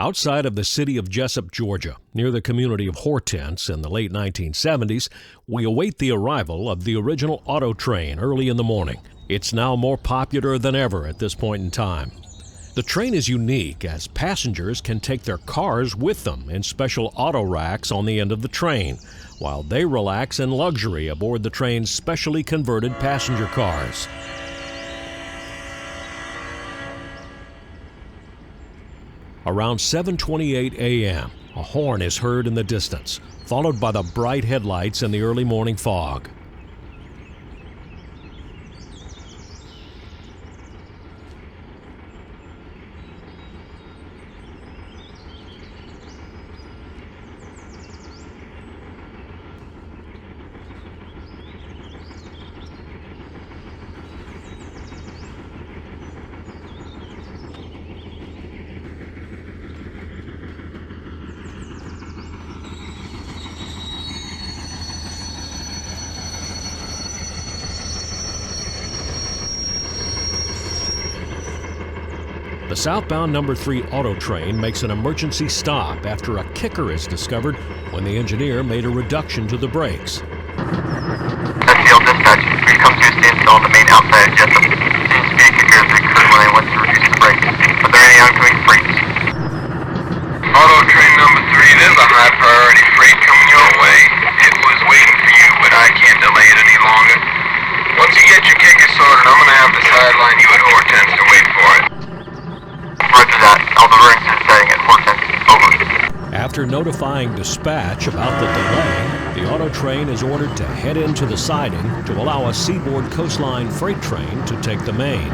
Outside of the city of Jessup, Georgia, near the community of Hortense in the late 1970s, we await the arrival of the original auto train early in the morning. It's now more popular than ever at this point in time. The train is unique as passengers can take their cars with them in special auto racks on the end of the train, while they relax in luxury aboard the train's specially converted passenger cars. Around 7:28 a.m., a horn is heard in the distance, followed by the bright headlights in the early morning fog. The southbound number 3 auto train makes an emergency stop after a kicker is discovered when the engineer made a reduction to the brakes. Field dispatch, we've come to a standstill on the main outside of Jessup. Seems to be a kicker that occurred when I went to reduce the brakes. Are there any oncoming freights? Auto train number 3, there's a high priority freight coming your way. It was waiting for you, but I can't delay it any longer. Once you get your kicker sorted, I'm gonna have to sideline you at Hortense to wait for it. Roger that. All the rings are setting at Hortense. Over. After notifying dispatch about the delay, the auto train is ordered to head into the siding to allow a Seaboard Coastline freight train to take the main.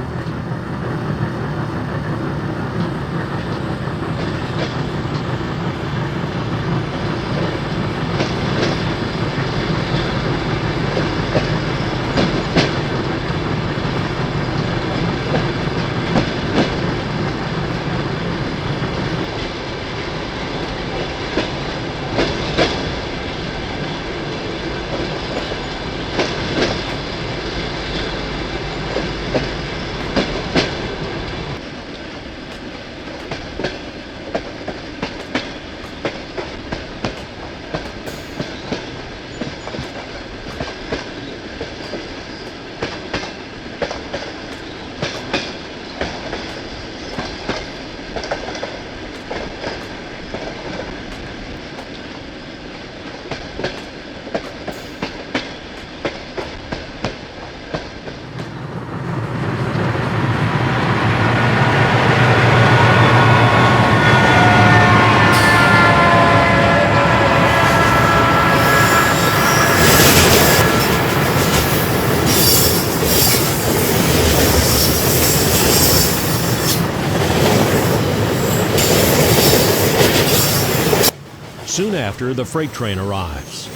Soon after, the freight train arrives.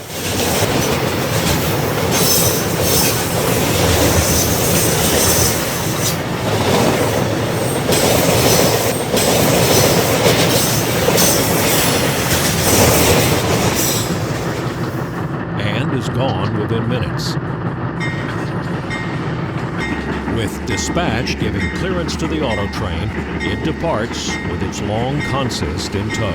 And is gone within minutes, with dispatch giving clearance to the auto train. It departs with its long consist in tow.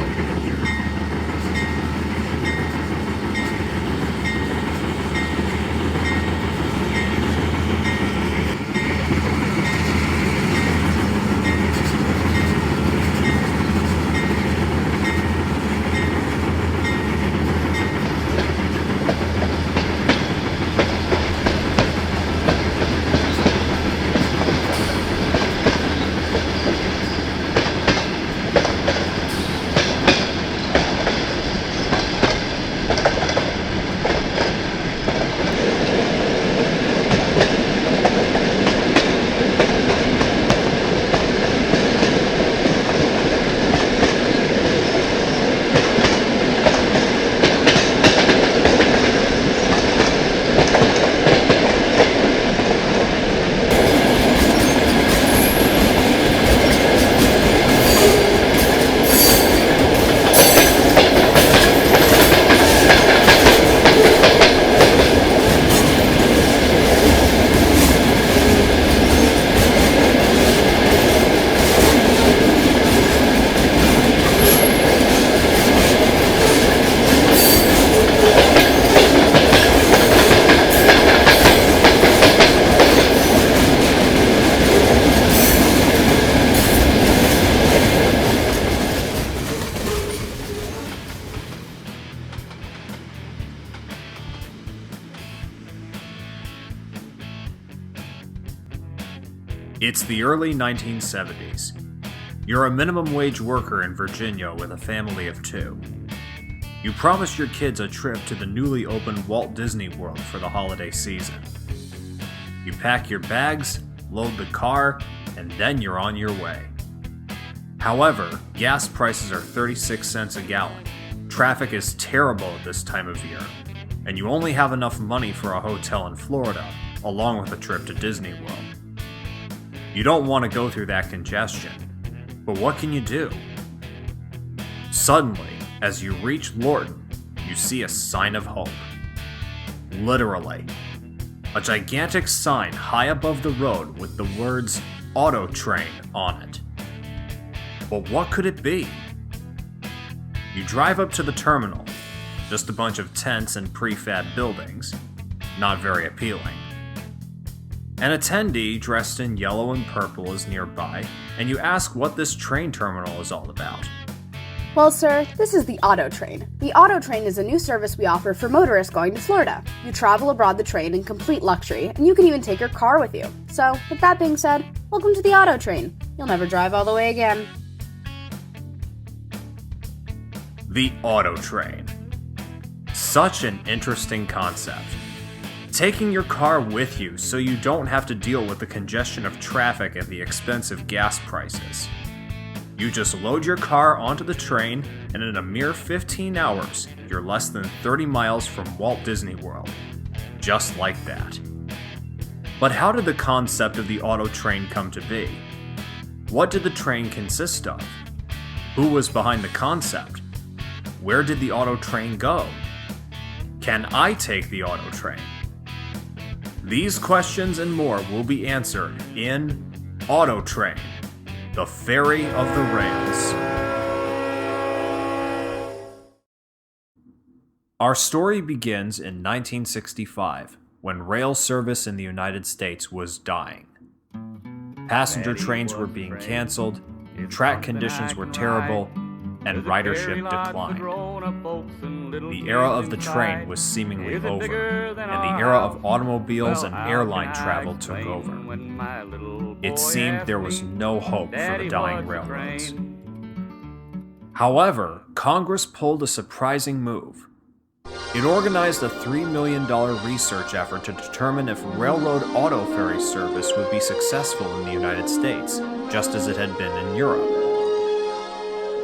It's the early 1970s. You're a minimum wage worker in Virginia with a family of 2. You promised your kids a trip to the newly opened Walt Disney World for the holiday season. You pack your bags, load the car, and then you're on your way. However, gas prices are 36 cents a gallon. Traffic is terrible at this time of year, and you only have enough money for a hotel in Florida, along with a trip to Disney World. You don't want to go through that congestion, but what can you do? Suddenly, as you reach Lorton, you see a sign of hope. Literally. A gigantic sign high above the road with the words Auto Train on it. But what could it be? You drive up to the terminal, just a bunch of tents and prefab buildings, not very appealing. An attendee dressed in yellow and purple is nearby, and you ask what this train terminal is all about. Well, sir, this is the Auto Train. The Auto Train is a new service we offer for motorists going to Florida. You travel aboard the train in complete luxury, and you can even take your car with you. So, with that being said, welcome to the Auto Train. You'll never drive all the way again. The Auto Train. Such an interesting concept. Taking your car with you so you don't have to deal with the congestion of traffic and the expensive gas prices. You just load your car onto the train, and in a mere 15 hours, you're less than 30 miles from Walt Disney World. Just like that. But how did the concept of the Auto Train come to be? What did the train consist of? Who was behind the concept? Where did the Auto Train go? Can I take the Auto Train? These questions and more will be answered in Auto Train, the Ferry of the Rails. Our story begins in 1965, when rail service in the United States was dying. Passenger trains were being canceled, track conditions were terrible, and ridership declined. The era of the train was seemingly over, and the era of automobiles and airline travel took over. It seemed there was no hope for the dying railroads. However, Congress pulled a surprising move. It organized a $3 million research effort to determine if railroad auto ferry service would be successful in the United States, just as it had been in Europe.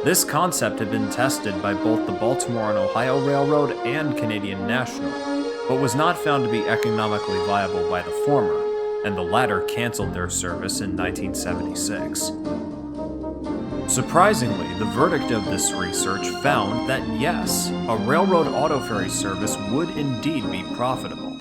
This concept had been tested by both the Baltimore and Ohio Railroad and Canadian National, but was not found to be economically viable by the former, and the latter canceled their service in 1976. Surprisingly, the verdict of this research found that yes, a railroad auto ferry service would indeed be profitable.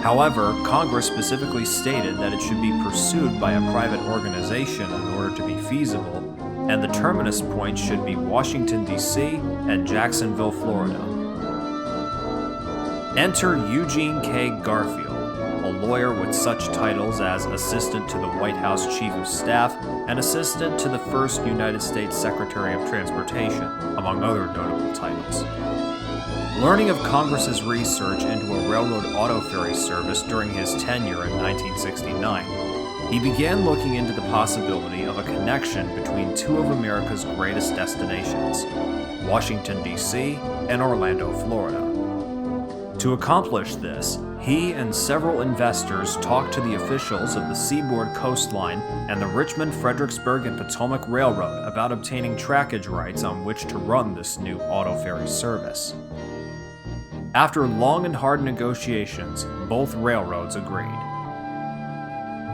However, Congress specifically stated that it should be pursued by a private organization in order to be feasible, and the terminus points should be Washington, D.C. and Jacksonville, Florida. Enter Eugene K. Garfield, a lawyer with such titles as Assistant to the White House Chief of Staff and Assistant to the First United States Secretary of Transportation, among other notable titles. Learning of Congress's research into a railroad auto ferry service during his tenure in 1969, he began looking into the possibility of a connection between two of America's greatest destinations, Washington, D.C. and Orlando, Florida. To accomplish this, he and several investors talked to the officials of the Seaboard Coastline and the Richmond, Fredericksburg, and Potomac Railroad about obtaining trackage rights on which to run this new auto ferry service. After long and hard negotiations, both railroads agreed.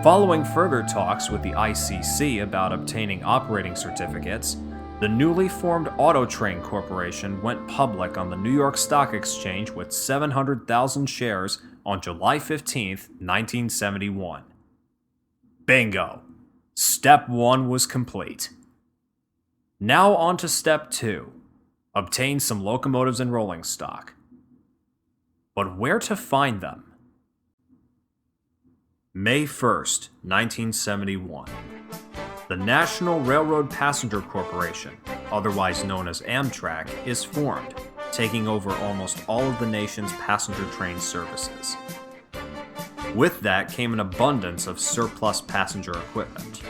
Following further talks with the ICC about obtaining operating certificates, the newly formed Auto Train Corporation went public on the New York Stock Exchange with 700,000 shares on July 15, 1971. Bingo! Step 1 was complete. Now on to Step 2. Obtain some locomotives and rolling stock. But where to find them? May 1st, 1971. The National Railroad Passenger Corporation, otherwise known as Amtrak, is formed, taking over almost all of the nation's passenger train services. With that came an abundance of surplus passenger equipment.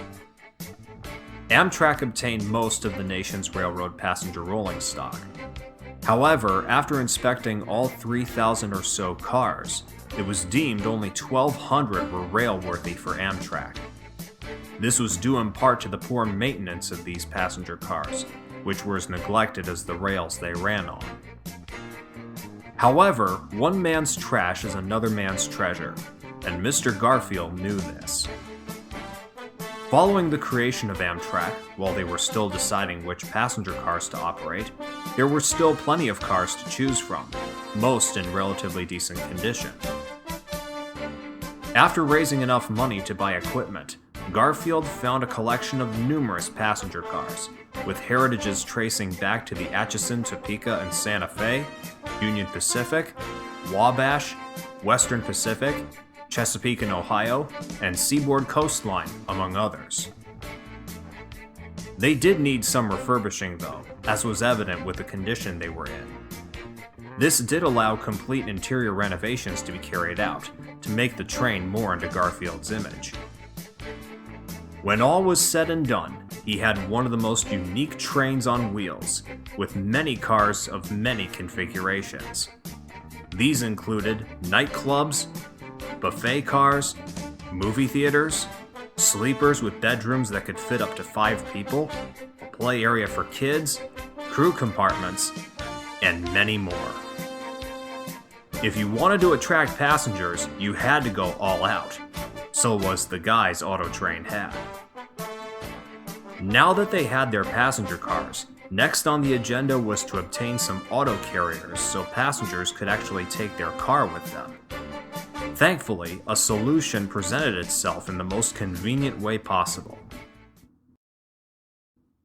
Amtrak obtained most of the nation's railroad passenger rolling stock. However, after inspecting all 3,000 or so cars, it was deemed only 1,200 were railworthy for Amtrak. This was due in part to the poor maintenance of these passenger cars, which were as neglected as the rails they ran on. However, one man's trash is another man's treasure, and Mr. Garfield knew this. Following the creation of Amtrak, while they were still deciding which passenger cars to operate, there were still plenty of cars to choose from, most in relatively decent condition. After raising enough money to buy equipment, Garfield found a collection of numerous passenger cars, with heritages tracing back to the Atchison, Topeka, and Santa Fe, Union Pacific, Wabash, Western Pacific, Chesapeake and Ohio, and Seaboard Coastline, among others. They did need some refurbishing though, as was evident with the condition they were in. This did allow complete interior renovations to be carried out, to make the train more into Garfield's image. When all was said and done, he had one of the most unique trains on wheels, with many cars of many configurations. These included nightclubs, buffet cars, movie theaters, sleepers with bedrooms that could fit up to 5 people, a play area for kids, crew compartments, and many more. If you wanted to attract passengers, you had to go all out. So was the guys Autotrain had. Now that they had their passenger cars, next on the agenda was to obtain some auto carriers so passengers could actually take their car with them. Thankfully, a solution presented itself in the most convenient way possible.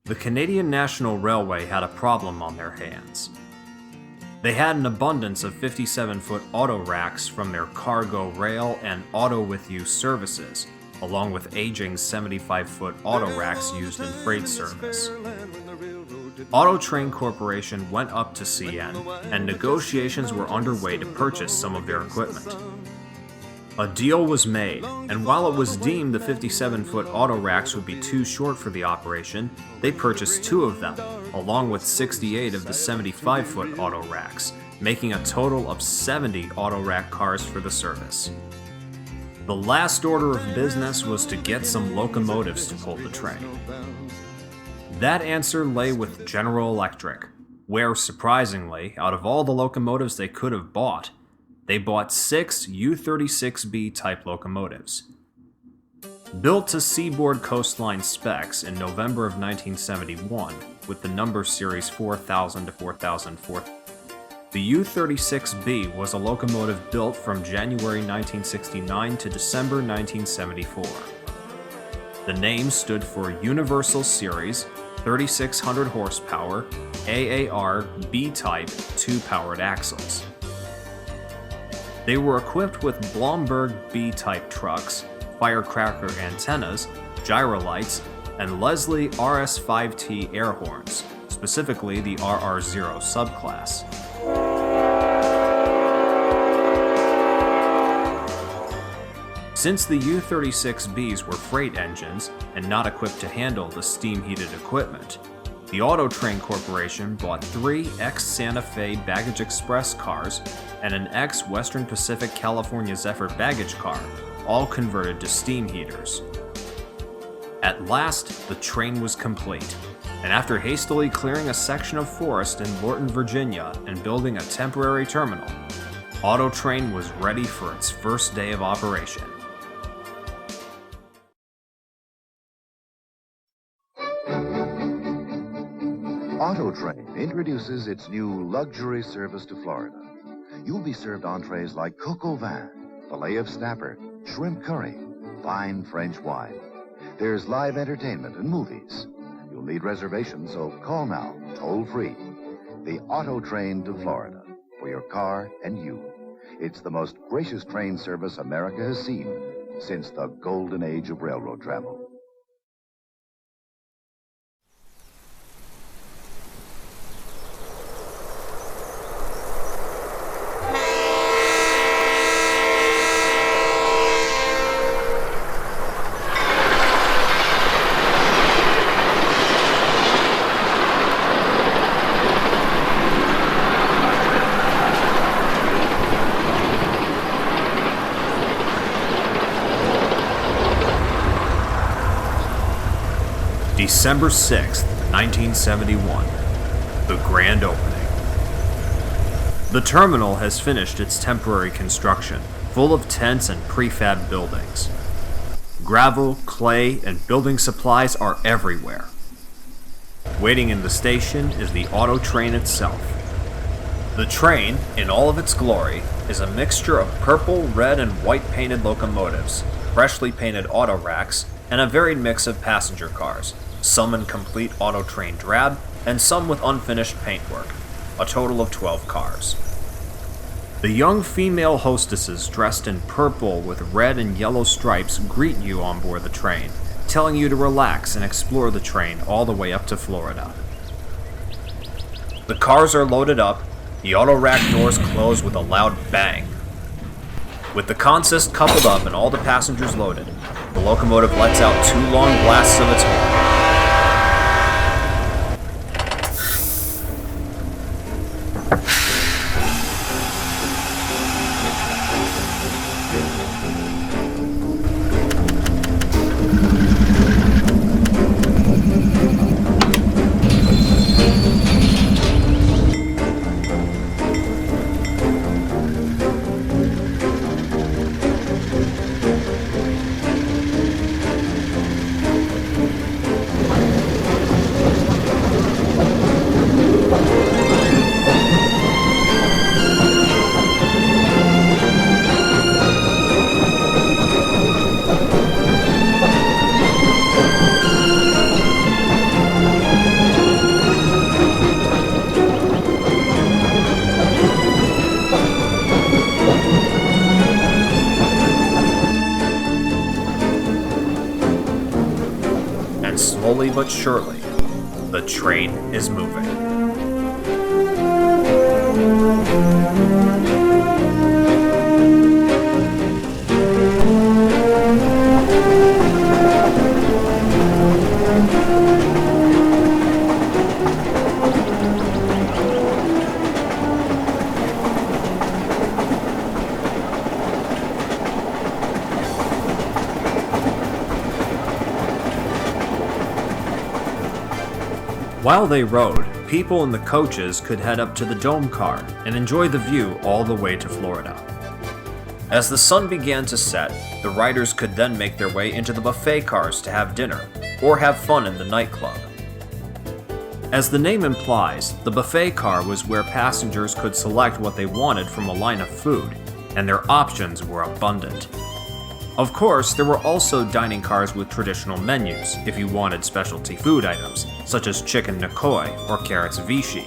The Canadian National Railway had a problem on their hands. They had an abundance of 57-foot auto racks from their cargo rail and Auto With You services, along with aging 75-foot auto racks used in freight service. Autotrain Corporation went up to CN, and negotiations were underway to purchase some of their equipment. A deal was made, and while it was deemed the 57-foot auto racks would be too short for the operation, they purchased 2 of them, along with 68 of the 75-foot auto racks, making a total of 70 auto rack cars for the service. The last order of business was to get some locomotives to pull the train. That answer lay with General Electric, where, surprisingly, out of all the locomotives they could have bought, they bought 6 U-36B type locomotives. Built to Seaboard Coastline specs in November of 1971, with the number series 4000 to 4004, the U-36B was a locomotive built from January 1969 to December 1974. The name stood for Universal Series 3600 horsepower AAR B-type 2-powered axles. They were equipped with Blomberg B-type trucks, firecracker antennas, gyro lights, and Leslie RS-5T air horns, specifically the RR0 subclass. Since the U-36Bs were freight engines and not equipped to handle the steam-heated equipment, the Autotrain Corporation bought 3 ex-Santa Fe Baggage Express cars and an ex-Western Pacific California Zephyr baggage car, all converted to steam heaters. At last, the train was complete, and after hastily clearing a section of forest in Lorton, Virginia, and building a temporary terminal, Autotrain was ready for its first day of operation. Autotrain introduces its new luxury service to Florida. You'll be served entrees like coq au vin, filet of snapper, shrimp curry, fine French wine. There's live entertainment and movies. You'll need reservations, so call now, toll-free. The Autotrain to Florida, for your car and you. It's the most gracious train service America has seen since the golden age of railroad travel. December 6th, 1971. The grand opening. The terminal has finished its temporary construction, full of tents and prefab buildings. Gravel, clay, and building supplies are everywhere. Waiting in the station is the auto train itself. The train, in all of its glory, is a mixture of purple, red, and white painted locomotives, freshly painted auto racks, and a varied mix of passenger cars, some in complete auto train drab, and some with unfinished paintwork, a total of 12 cars. The young female hostesses dressed in purple with red and yellow stripes greet you on board the train, telling you to relax and explore the train all the way up to Florida. The cars are loaded up, the auto rack doors close with a loud bang. With the consist coupled up and all the passengers loaded, the locomotive lets out 2 long blasts of its horn. Slowly but surely, the train is moving. While they rode, people in the coaches could head up to the dome car and enjoy the view all the way to Florida. As the sun began to set, the riders could then make their way into the buffet cars to have dinner or have fun in the nightclub. As the name implies, the buffet car was where passengers could select what they wanted from a line of food, and their options were abundant. Of course, there were also dining cars with traditional menus if you wanted specialty food items, such as chicken nikoi or carrots vichy.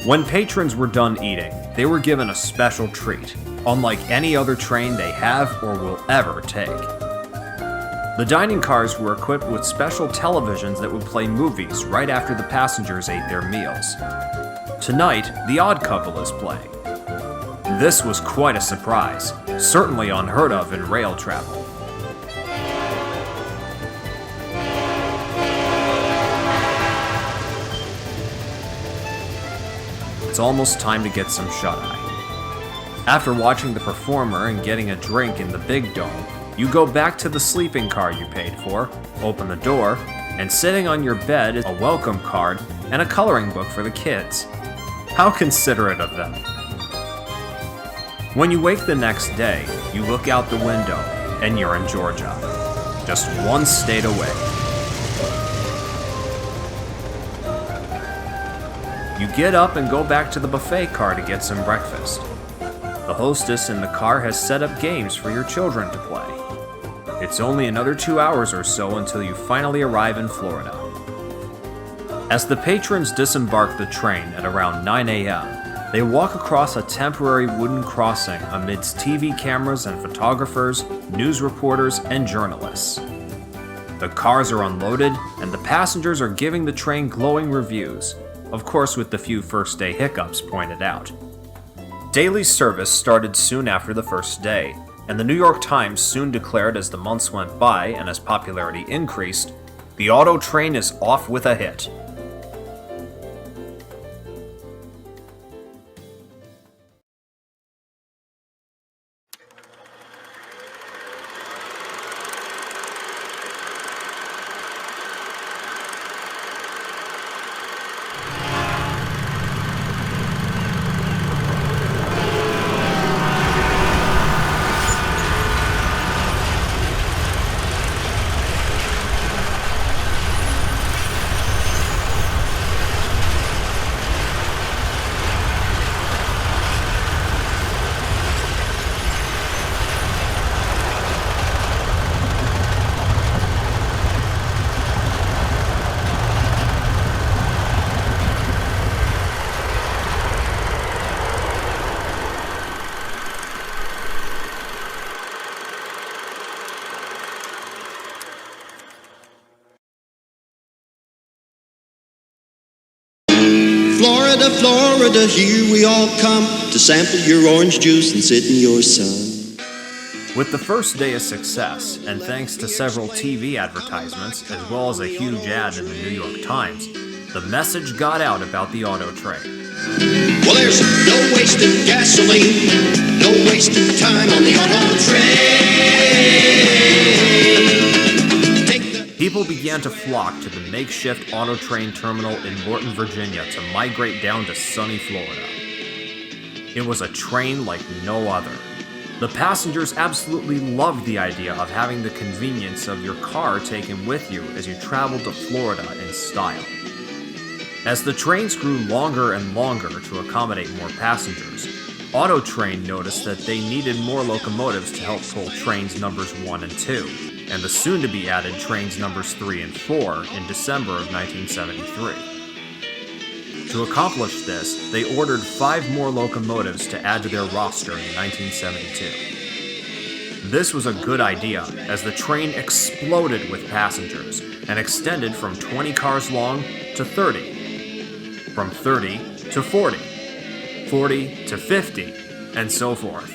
When patrons were done eating, they were given a special treat, unlike any other train they have or will ever take. The dining cars were equipped with special televisions that would play movies right after the passengers ate their meals. Tonight, The Odd Couple is playing. This was quite a surprise, certainly unheard of in rail travel. It's almost time to get some shut-eye. After watching the performer and getting a drink in the big dome, you go back to the sleeping car you paid for, open the door, and sitting on your bed is a welcome card and a coloring book for the kids. How considerate of them. When you wake the next day, you look out the window, and you're in Georgia, just one state away. You get up and go back to the buffet car to get some breakfast. The hostess in the car has set up games for your children to play. It's only another 2 hours or so until you finally arrive in Florida. As the patrons disembark the train at around 9 a.m., they walk across a temporary wooden crossing amidst TV cameras and photographers, news reporters, and journalists. The cars are unloaded, and the passengers are giving the train glowing reviews, of course with the few first-day hiccups pointed out. Daily service started soon after the first day, and the New York Times soon declared as the months went by and as popularity increased, the auto train is off with a hit. Florida, Florida, here we all come to sample your orange juice and sit in your sun. With the first day of success, and thanks to several TV advertisements, as well as a huge ad in the New York Times, the message got out about the auto train. Well, there's no wasting gasoline, no wasting time on the auto train. People began to flock to the makeshift auto train terminal in Morton, Virginia to migrate down to sunny Florida. It was a train like no other. The passengers absolutely loved the idea of having the convenience of your car taken with you as you traveled to Florida in style. As the trains grew longer and longer to accommodate more passengers, Autotrain noticed that they needed more locomotives to help pull trains numbers 1 and 2, and the soon-to-be-added trains numbers 3 and 4 in December of 1973. To accomplish this, they ordered 5 more locomotives to add to their roster in 1972. This was a good idea, as the train exploded with passengers and extended from 20 cars long to 30, from 30 to 40, 40 to 50, and so forth.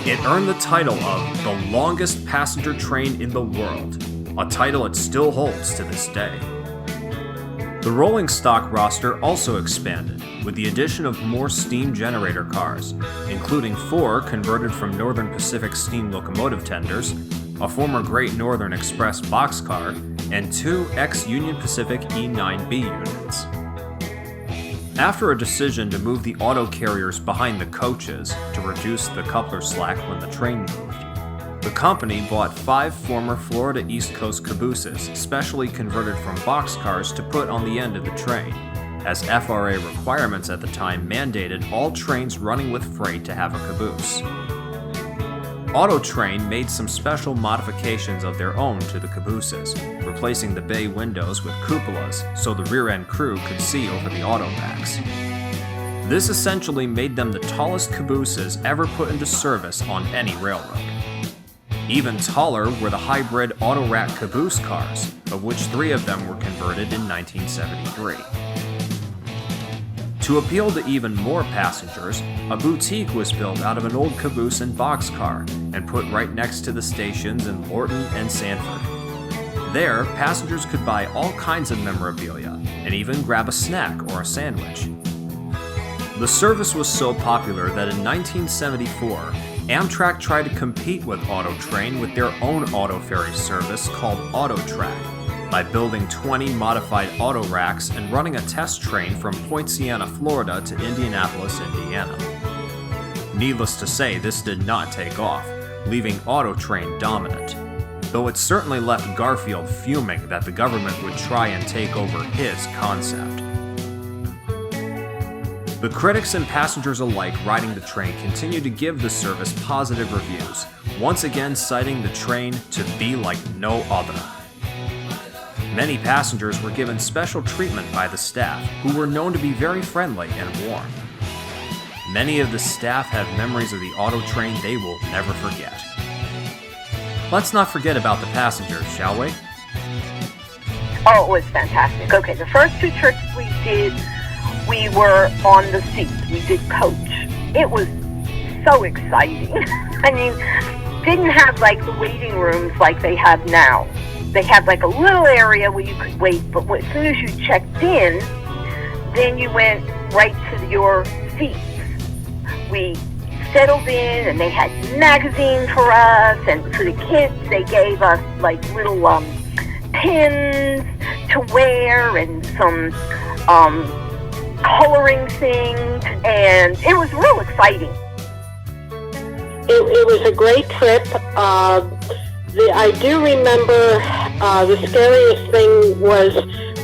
It earned the title of the longest passenger train in the world, a title it still holds to this day. The rolling stock roster also expanded, with the addition of more steam generator cars, including 4 converted from Northern Pacific steam locomotive tenders, a former Great Northern Express boxcar, and 2 ex-Union Pacific E9B units. After a decision to move the auto carriers behind the coaches to reduce the coupler slack when the train moved, the company bought 5 former Florida East Coast cabooses specially converted from boxcars to put on the end of the train, as FRA requirements at the time mandated all trains running with freight to have a caboose. Autotrain made some special modifications of their own to the cabooses, replacing the bay windows with cupolas so the rear-end crew could see over the auto racks. This essentially made them the tallest cabooses ever put into service on any railroad. Even taller were the hybrid auto-rack caboose cars, of which 3 of them were converted in 1973. To appeal to even more passengers, a boutique was built out of an old caboose and boxcar and put right next to the stations in Lorton and Sanford. There, passengers could buy all kinds of memorabilia and even grab a snack or a sandwich. The service was so popular that in 1974, Amtrak tried to compete with Autotrain with their own auto ferry service called AutoTrack by building 20 modified auto racks and running a test train from Poinciana, Florida to Indianapolis, Indiana. Needless to say, this did not take off, leaving Autotrain dominant, though it certainly left Garfield fuming that the government would try and take over his concept. The critics and passengers alike riding the train continued to give the service positive reviews, once again citing the train to be like no other. Many passengers were given special treatment by the staff, who were known to be very friendly and warm. Many of the staff have memories of the auto train they will never forget. Let's not forget about the passengers, shall we? Oh, it was fantastic. Okay, the first 2 trips we did, we were on the seats. We did coach. It was so exciting. I mean, didn't have like the waiting rooms like they have now. They had like a little area where you could wait, but as soon as you checked in, then you went right to your seats. We settled in, and they had magazines for us, and for the kids, they gave us like little pins to wear and some coloring things, and it was real exciting. It was a great trip. I do remember the scariest thing was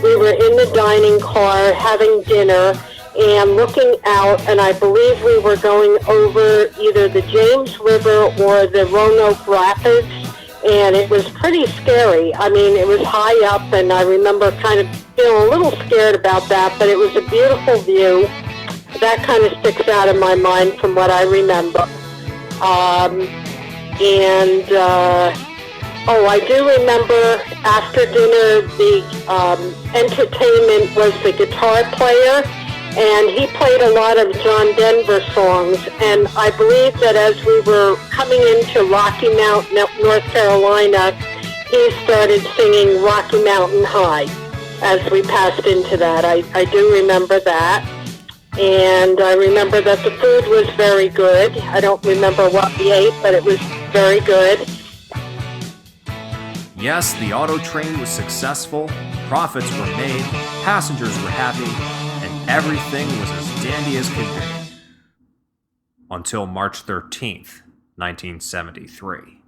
we were in the dining car having dinner and looking out, and I believe we were going over either the James River or the Roanoke Rapids, and it was pretty scary. I mean, it was high up, and I remember kind of feeling a little scared about that, but it was a beautiful view. That kind of sticks out in my mind from what I remember. I do remember after dinner the entertainment was the guitar player, and he played a lot of John Denver songs. And I believe that as we were coming into Rocky Mount, North Carolina, he started singing Rocky Mountain High as we passed into that. I do remember that. And I remember that the food was very good. I don't remember what we ate, but it was very good. Yes, the auto train was successful, profits were made, passengers were happy, and everything was as dandy as could be. Until March 13th, 1973.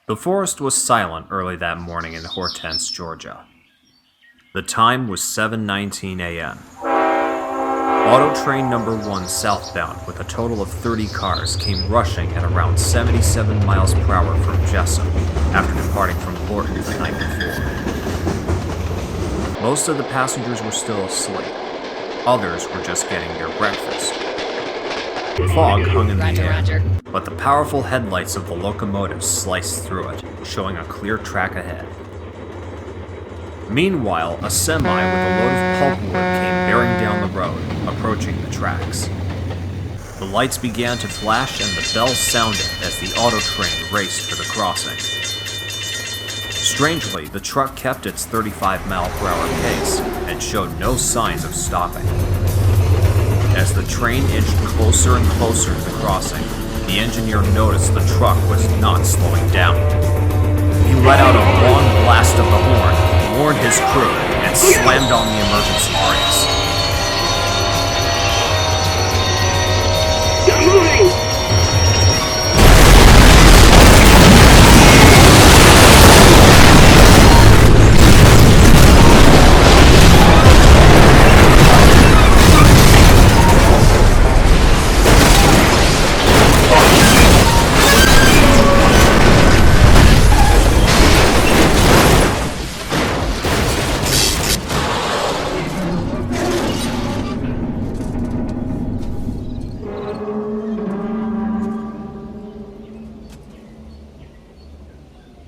The forest was silent early that morning in Hortense, Georgia. The time was 7:19 a.m. Auto train number 1 southbound with a total of 30 cars came rushing at around 77 miles per hour from Jessup after departing from Lorton the night before. Most of the passengers were still asleep. Others were just getting their breakfast. Fog hung in the air, but the powerful headlights of the locomotive sliced through it, showing a clear track ahead. Meanwhile, a semi with a load of pulpwood came bearing down the road, approaching the tracks. The lights began to flash and the bells sounded as the auto train raced for the crossing. Strangely, the truck kept its 35-mile-per-hour pace and showed no signs of stopping. As the train inched closer and closer to the crossing, the engineer noticed the truck was not slowing down. He let out a long blast of the horn, warned his crew, and slammed on the emergency brakes. Not moving!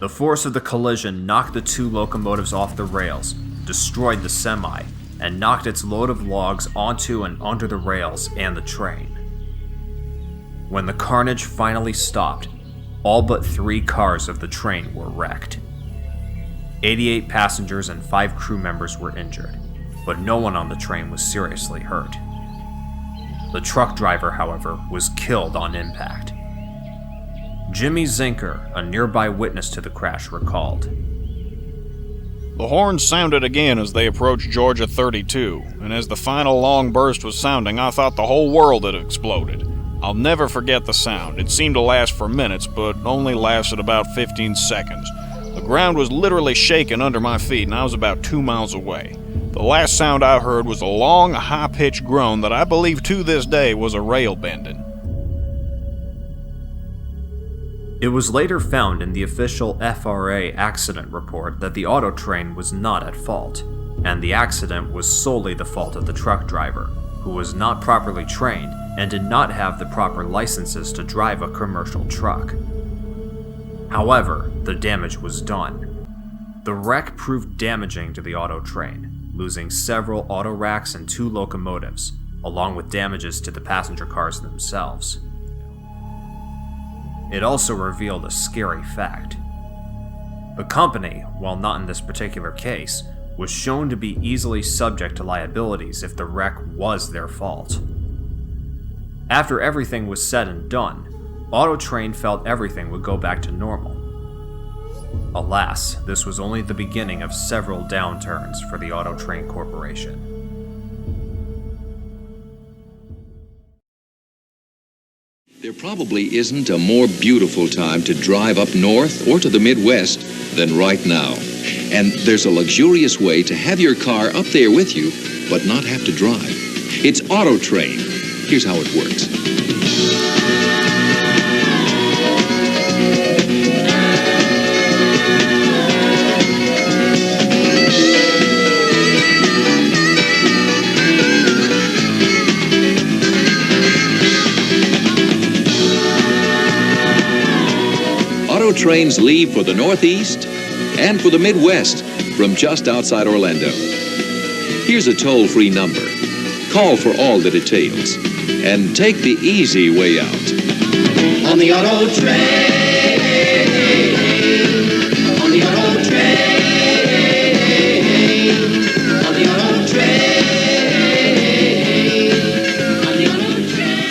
The force of the collision knocked the two locomotives off the rails, destroyed the semi, and knocked its load of logs onto and under the rails and the train. When the carnage finally stopped, all but 3 cars of the train were wrecked. 88 passengers and 5 crew members were injured, but no one on the train was seriously hurt. The truck driver, however, was killed on impact. Jimmy Zinker, a nearby witness to the crash, recalled, "The horns sounded again as they approached Georgia 32, and as the final long burst was sounding, I thought the whole world had exploded. I'll never forget the sound. It seemed to last for minutes, but only lasted about 15 seconds. The ground was literally shaking under my feet, and I was about 2 miles away. The last sound I heard was a long, high-pitched groan that I believe to this day was a rail bending." It was later found in the official FRA accident report that the auto train was not at fault, and the accident was solely the fault of the truck driver, who was not properly trained and did not have the proper licenses to drive a commercial truck. However, the damage was done. The wreck proved damaging to the auto train, losing several auto racks and 2 locomotives, along with damages to the passenger cars themselves. It also revealed a scary fact. The company, while not in this particular case, was shown to be easily subject to liabilities if the wreck was their fault. After everything was said and done, Autotrain felt everything would go back to normal. Alas, this was only the beginning of several downturns for the Autotrain Corporation. There probably isn't a more beautiful time to drive up north or to the Midwest than right now. And there's a luxurious way to have your car up there with you, but not have to drive. It's Autotrain. Here's how it works. Trains leave for the Northeast and for the Midwest from just outside Orlando. Here's a toll-free number. Call for all the details and take the easy way out. On the auto train, on the auto train, on the auto train, on the auto train.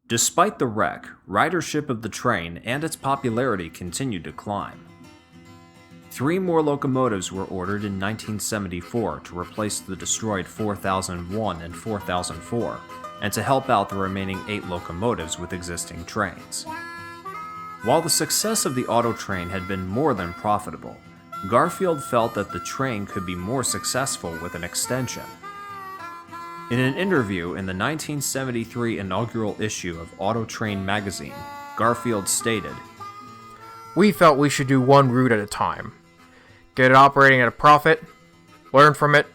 Despite the wreck, ridership of the train and its popularity continued to climb. 3 more locomotives were ordered in 1974 to replace the destroyed 4001 and 4004, and to help out the remaining 8 locomotives with existing trains. While the success of the auto train had been more than profitable, Garfield felt that the train could be more successful with an extension. In an interview in the 1973 inaugural issue of Auto Train magazine, Garfield stated, "We felt we should do one route at a time. Get it operating at a profit, learn from it,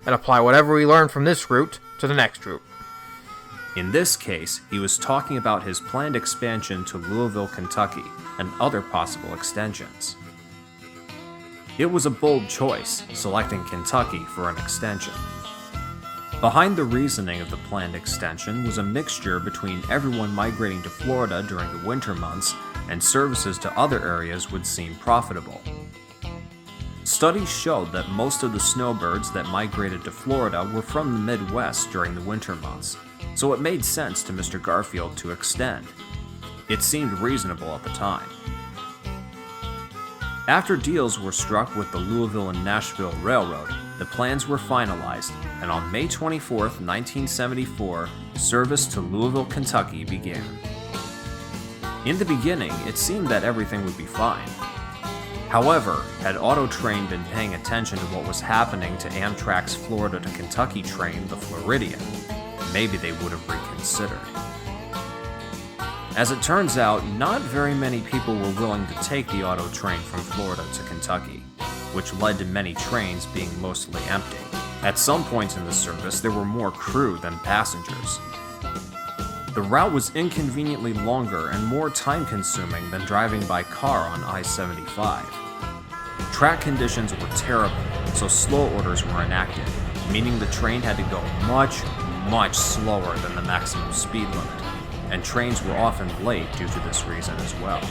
and apply whatever we learned from this route to the next route." In this case, he was talking about his planned expansion to Louisville, Kentucky, and other possible extensions. It was a bold choice, selecting Kentucky for an extension. Behind the reasoning of the planned extension was a mixture between everyone migrating to Florida during the winter months and services to other areas would seem profitable. Studies showed that most of the snowbirds that migrated to Florida were from the Midwest during the winter months, so it made sense to Mr. Garfield to extend. It seemed reasonable at the time. After deals were struck with the Louisville and Nashville Railroad, the plans were finalized, and on May 24, 1974, service to Louisville, Kentucky began. In the beginning, it seemed that everything would be fine. However, had Auto Train been paying attention to what was happening to Amtrak's Florida to Kentucky train, the Floridian, maybe they would have reconsidered. As it turns out, not very many people were willing to take the Auto Train from Florida to Kentucky, which led to many trains being mostly empty. At some points in the service, there were more crew than passengers. The route was inconveniently longer and more time-consuming than driving by car on I-75. Track conditions were terrible, so slow orders were enacted, meaning the train had to go much, much slower than the maximum speed limit, and trains were often late due to this reason as well.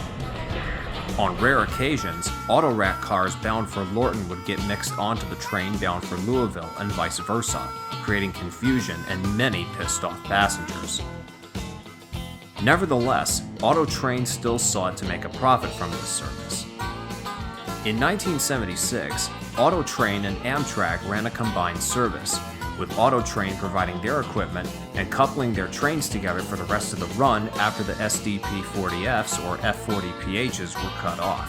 On rare occasions, auto-rack cars bound for Lorton would get mixed onto the train bound for Louisville and vice versa, creating confusion and many pissed-off passengers. Nevertheless, Auto Train still sought to make a profit from this service. In 1976, Auto Train and Amtrak ran a combined service, with Auto Train providing their equipment and coupling their trains together for the rest of the run after the SDP-40Fs or F-40PHs were cut off.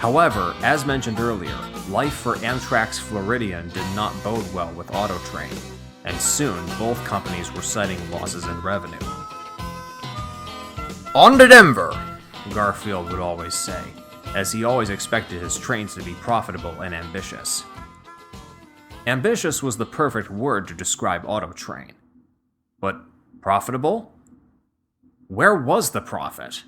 However, as mentioned earlier, life for Amtrak's Floridian did not bode well with Auto Train, and soon both companies were citing losses in revenue. "On to Denver," Garfield would always say, as he always expected his trains to be profitable and ambitious. Ambitious was the perfect word to describe Auto Train. But profitable? Where was the profit?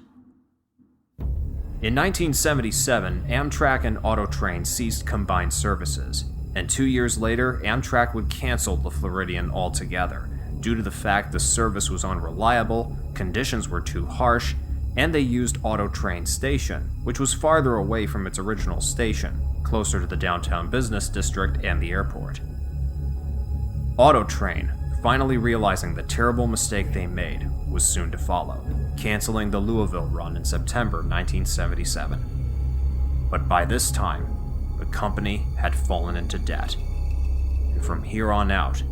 In 1977, Amtrak and Auto Train ceased combined services, and 2 years later, Amtrak would cancel the Floridian altogether, due to the fact the service was unreliable, conditions were too harsh, and they used Auto Train Station, which was farther away from its original station, closer to the downtown business district and the airport. Auto Train, finally realizing the terrible mistake they made, was soon to follow, canceling the Louisville run in September 1977. But by this time, the company had fallen into debt, and from here on out,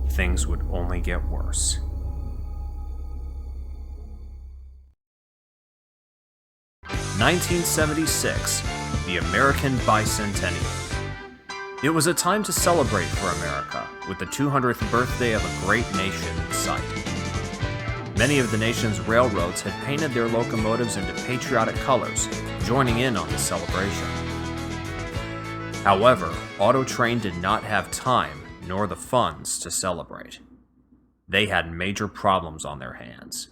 things would only get worse. (1976), the American Bicentennial. It was a time to celebrate for America, with the 200th birthday of a great nation in sight. Many of the nation's railroads had painted their locomotives into patriotic colors, joining in on the celebration. However, Auto Train did not have time nor the funds to celebrate. They had major problems on their hands.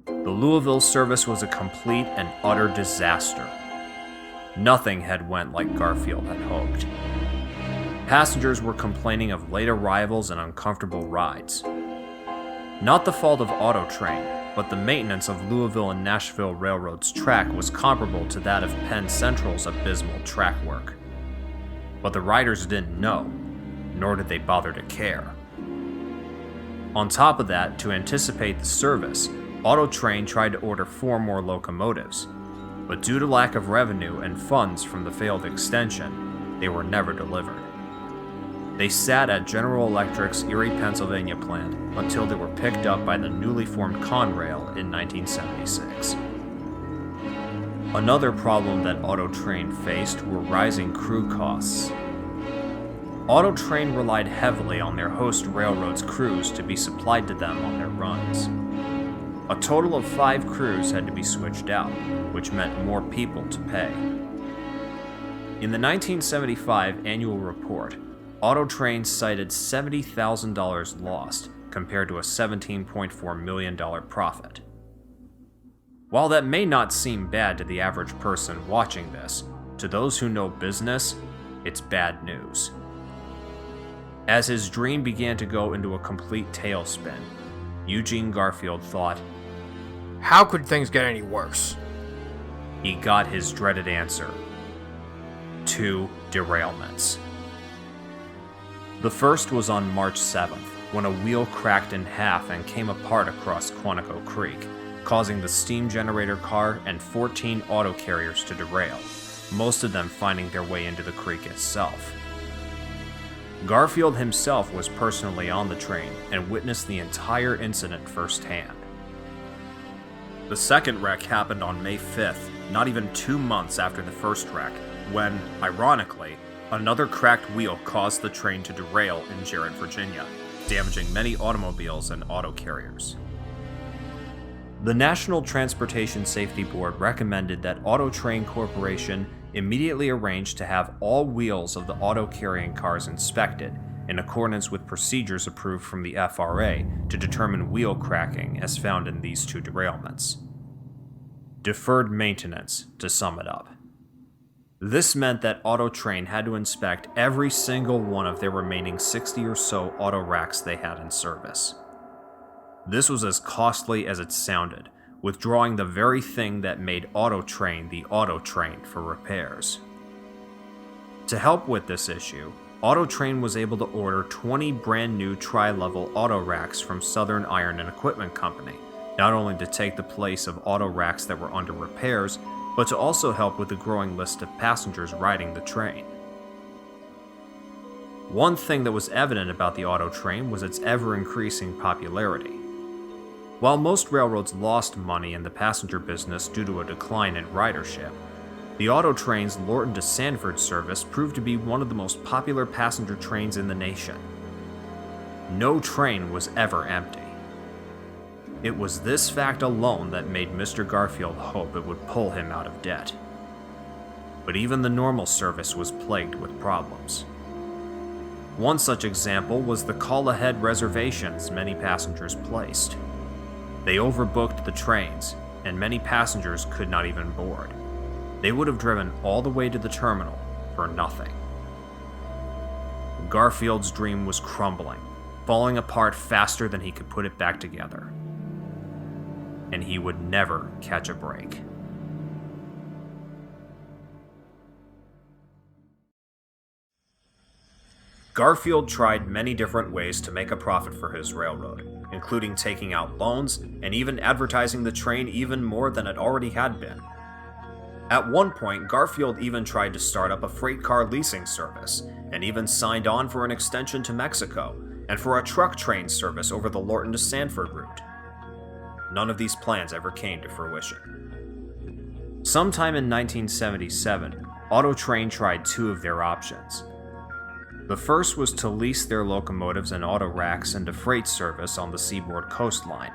The Louisville service was a complete and utter disaster. Nothing had went like Garfield had hoped. Passengers were complaining of late arrivals and uncomfortable rides. Not the fault of Autotrain, but the maintenance of Louisville and Nashville Railroad's track was comparable to that of Penn Central's abysmal track work. But the riders didn't know, nor did they bother to care. On top of that, to anticipate the service, Autotrain tried to order 4 more locomotives, but due to lack of revenue and funds from the failed extension, they were never delivered. They sat at General Electric's Erie, Pennsylvania plant until they were picked up by the newly formed Conrail in 1976. Another problem that Autotrain faced were rising crew costs. Autotrain relied heavily on their host railroad's crews to be supplied to them on their runs. A total of 5 crews had to be switched out, which meant more people to pay. In the 1975 annual report, Autotrain cited $70,000 lost compared to a $17.4 million profit. While that may not seem bad to the average person watching this, to those who know business, it's bad news. As his dream began to go into a complete tailspin, Eugene Garfield thought, how could things get any worse? He got his dreaded answer. 2 derailments. The first was on March 7th, when a wheel cracked in half and came apart across Quantico Creek, causing the steam generator car and 14 auto carriers to derail, most of them finding their way into the creek itself. Garfield himself was personally on the train and witnessed the entire incident firsthand. The second wreck happened on May 5th, not even 2 months after the first wreck, when, ironically, another cracked wheel caused the train to derail in Jarrett, Virginia, damaging many automobiles and auto carriers. The National Transportation Safety Board recommended that Autotrain Corporation immediately arrange to have all wheels of the auto carrying cars inspected in accordance with procedures approved from the FRA to determine wheel cracking as found in these 2 derailments. Deferred maintenance, to sum it up. This meant that Autotrain had to inspect every single one of their remaining 60 or so auto racks they had in service. This was as costly as it sounded, withdrawing the very thing that made Autotrain the Autotrain for repairs. To help with this issue, Autotrain was able to order 20 brand new tri-level auto racks from Southern Iron and Equipment Company, not only to take the place of auto racks that were under repairs, but to also help with the growing list of passengers riding the train. One thing that was evident about the Autotrain was its ever-increasing popularity. While most railroads lost money in the passenger business due to a decline in ridership, the Autotrain's Lorton to Sanford service proved to be one of the most popular passenger trains in the nation. No train was ever empty. It was this fact alone that made Mr. Garfield hope it would pull him out of debt. But even the normal service was plagued with problems. One such example was the call-ahead reservations many passengers placed. They overbooked the trains, and many passengers could not even board. They would have driven all the way to the terminal for nothing. Garfield's dream was crumbling, falling apart faster than he could put it back together. And he would never catch a break. Garfield tried many different ways to make a profit for his railroad, including taking out loans and even advertising the train even more than it already had been. At one point, Garfield even tried to start up a freight car leasing service, and even signed on for an extension to Mexico, and for a truck train service over the Lorton to Sanford route. None of these plans ever came to fruition. Sometime in 1977, Autotrain tried 2 of their options. The first was to lease their locomotives and auto racks into freight service on the seaboard coastline.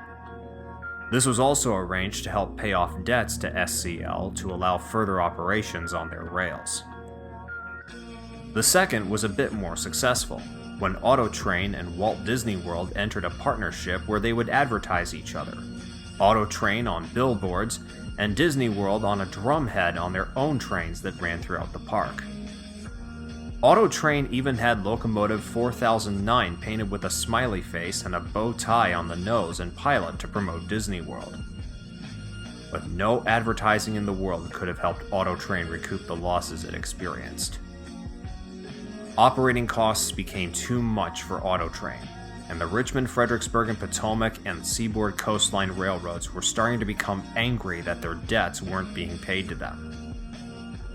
This was also arranged to help pay off debts to SCL to allow further operations on their rails. The second was a bit more successful, when Autotrain and Walt Disney World entered a partnership where they would advertise each other. Auto Train on billboards, and Disney World on a drumhead on their own trains that ran throughout the park. Auto Train even had locomotive 4009 painted with a smiley face and a bow tie on the nose and pilot to promote Disney World. But no advertising in the world could have helped Auto Train recoup the losses it experienced. Operating costs became too much for Auto Train, and the Richmond, Fredericksburg, and Potomac and Seaboard Coastline railroads were starting to become angry that their debts weren't being paid to them.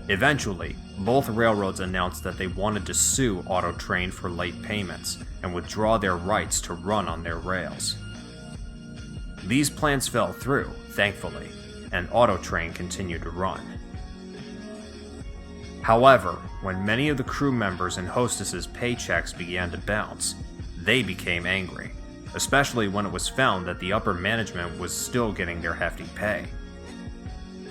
Eventually, both railroads announced that they wanted to sue Auto Train for late payments and withdraw their rights to run on their rails. These plans fell through, thankfully, and Auto Train continued to run. However, when many of the crew members and hostesses' paychecks began to bounce, they became angry, especially when it was found that the upper management was still getting their hefty pay.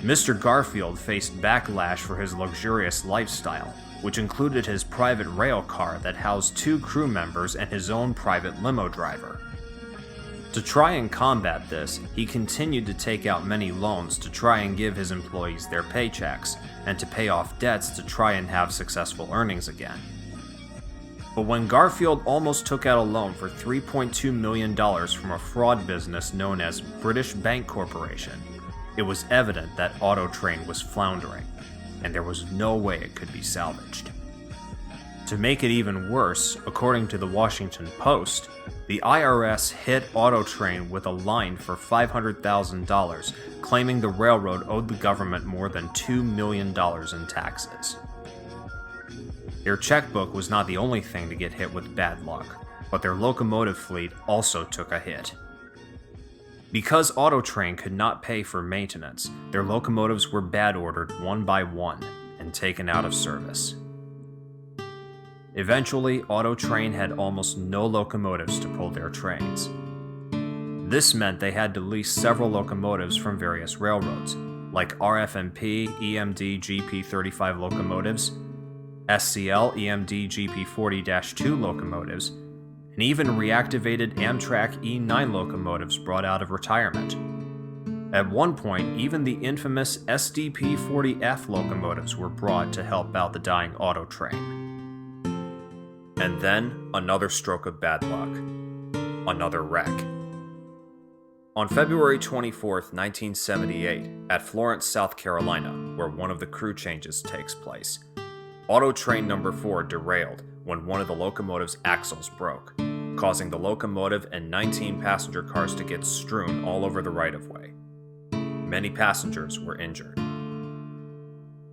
Mr. Garfield faced backlash for his luxurious lifestyle, which included his private rail car that housed 2 crew members and his own private limo driver. To try and combat this, he continued to take out many loans to try and give his employees their paychecks, and to pay off debts to try and have successful earnings again. But when Garfield almost took out a loan for $3.2 million from a fraud business known as British Bank Corporation, it was evident that Auto Train was floundering, and there was no way it could be salvaged. To make it even worse, according to the Washington Post, the IRS hit Auto Train with a line for $500,000, claiming the railroad owed the government more than $2 million in taxes. Their checkbook was not the only thing to get hit with bad luck, but their locomotive fleet also took a hit. Because Auto Train could not pay for maintenance, their locomotives were bad ordered one by one and taken out of service. Eventually, Auto Train had almost no locomotives to pull their trains. This meant they had to lease several locomotives from various railroads, like RFMP EMD GP35 locomotives, SCL EMD GP40-2 locomotives, and even reactivated Amtrak E9 locomotives brought out of retirement. At one point, even the infamous SDP-40F locomotives were brought to help out the dying Auto Train. And then, another stroke of bad luck. Another wreck. On February 24, 1978, at Florence, South Carolina, where one of the crew changes takes place, Auto Train number 4 derailed when one of the locomotive's axles broke, causing the locomotive and 19 passenger cars to get strewn all over the right-of-way. Many passengers were injured.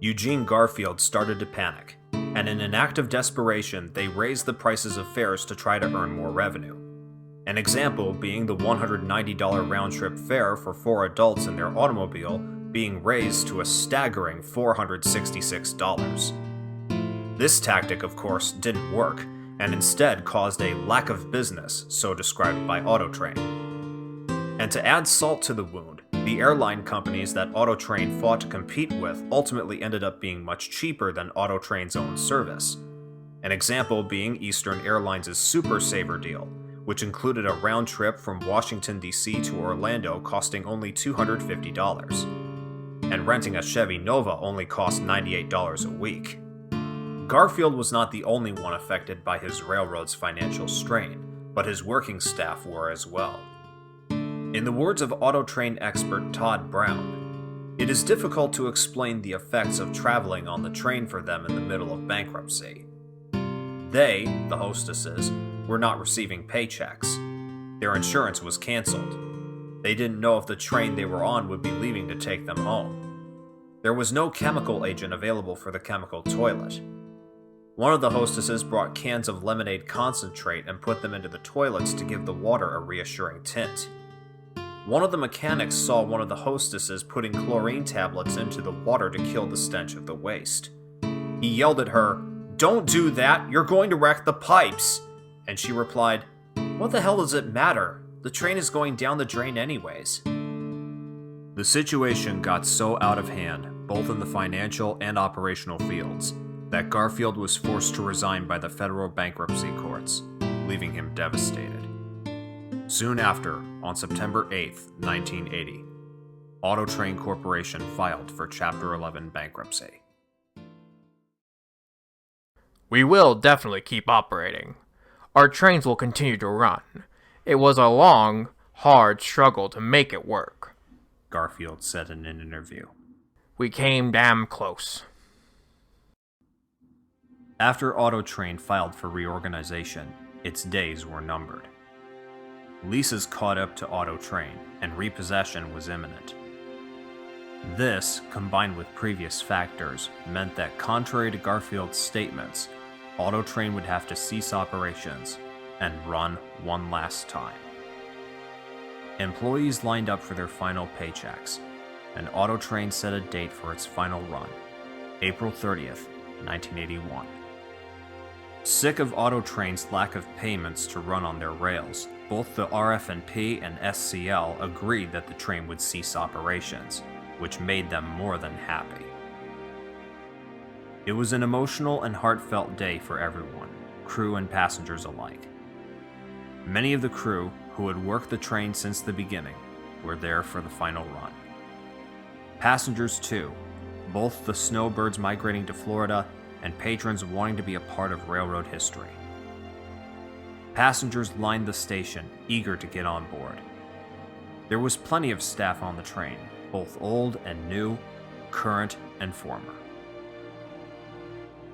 Eugene Garfield started to panic, and in an act of desperation, they raised the prices of fares to try to earn more revenue. An example being the $190 round-trip fare for 4 adults in their automobile being raised to a staggering $466. This tactic, of course, didn't work, and instead caused a lack of business, so described by Auto Train. And to add salt to the wound, the airline companies that Auto Train fought to compete with ultimately ended up being much cheaper than Auto Train's own service. An example being Eastern Airlines' Super Saver deal, which included a round trip from Washington, D.C. to Orlando costing only $250. And renting a Chevy Nova only cost $98 a week. Garfield was not the only one affected by his railroad's financial strain, but his working staff were as well. In the words of Auto Train expert Todd Brown, it is difficult to explain the effects of traveling on the train for them in the middle of bankruptcy. They, the hostesses, were not receiving paychecks. Their insurance was canceled. They didn't know if the train they were on would be leaving to take them home. There was no chemical agent available for the chemical toilet. One of the hostesses brought cans of lemonade concentrate and put them into the toilets to give the water a reassuring tint. One of the mechanics saw one of the hostesses putting chlorine tablets into the water to kill the stench of the waste. He yelled at her, "Don't do that, you're going to wreck the pipes!" And she replied, "What the hell does it matter? The train is going down the drain anyways." The situation got so out of hand, both in the financial and operational fields, that Garfield was forced to resign by the federal bankruptcy courts, leaving him devastated. Soon after, on September 8th, 1980, Auto Train Corporation filed for Chapter 11 bankruptcy. We will definitely keep operating. Our trains will continue to run. It was a long, hard struggle to make it work, Garfield said in an interview. We came damn close. After Auto Train filed for reorganization, its days were numbered. Leases caught up to Auto Train, and repossession was imminent. This, combined with previous factors, meant that contrary to Garfield's statements, Auto Train would have to cease operations and run one last time. Employees lined up for their final paychecks, and Auto Train set a date for its final run, April 30th, 1981. Sick of Auto Train's lack of payments to run on their rails, both the RF&P and SCL agreed that the train would cease operations, which made them more than happy. It was an emotional and heartfelt day for everyone, crew and passengers alike. Many of the crew, who had worked the train since the beginning, were there for the final run. Passengers too, both the snowbirds migrating to Florida and patrons wanting to be a part of railroad history. Passengers lined the station, eager to get on board. There was plenty of staff on the train, both old and new, current and former.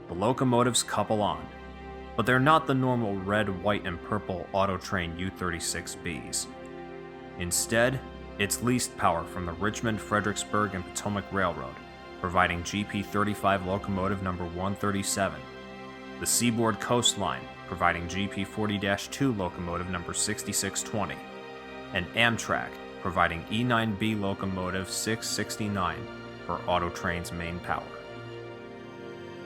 The locomotives couple on, but they're not the normal red, white, and purple Auto Train U-36Bs. Instead, it's leased power from the Richmond, Fredericksburg, and Potomac Railroad, providing GP35 locomotive number 137, the Seaboard Coastline, providing GP40-2 locomotive number 6620, and Amtrak, providing E9B locomotive 669 for Auto Train's main power.